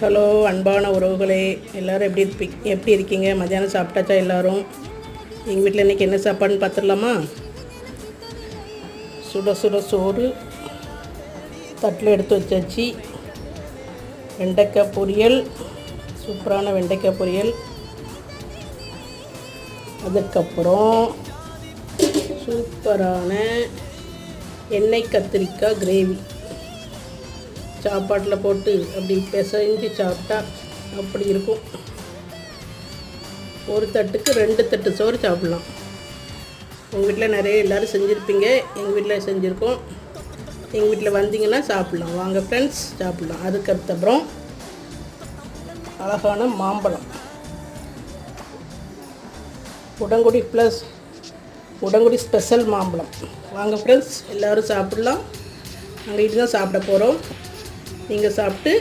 Hello அன்பான உறவுகளே, எல்லோரும் எப்படி இருக்கீங்க? மத்தியானம் சாப்பிட்டாச்சா எல்லோரும்? எங்கள் வீட்டில் இன்றைக்கி என்ன சாப்பாடுன்னு பார்த்துடலாமா? சுட சுட சோறு தட்டில் எடுத்து வச்சாச்சு. வெண்டைக்காய் பொரியல், சூப்பரான வெண்டைக்காய் பொரியல். அதுக்கப்புறம் சூப்பரான எண்ணெய் கத்திரிக்காய் கிரேவி. சாப்பாட்டில் போட்டு அப்படி பிசைஞ்சு சாப்பிட்டா அப்படி இருக்கும். ஒரு தட்டுக்கு 2 தட்டு சோறு சாப்பிட்லாம். உங்கள் வீட்டில் நிறைய எல்லோரும் செஞ்சுருப்பீங்க. எங்கள் வீட்டில் செஞ்சுருக்கோம். எங்கள் வீட்டில் வந்தீங்கன்னா சாப்பிட்லாம். வாங்க ஃப்ரெண்ட்ஸ், சாப்பிட்லாம். அதுக்கப்புறம் அழகான மாம்பழம், உடங்குடி ஸ்பெஷல் மாம்பழம். வாங்க ஃப்ரெண்ட்ஸ், எல்லோரும் சாப்பிட்லாம். நாங்கள் இதுதான் சாப்பிட போகிறோம். நீங்கள் சாப்பிட்டு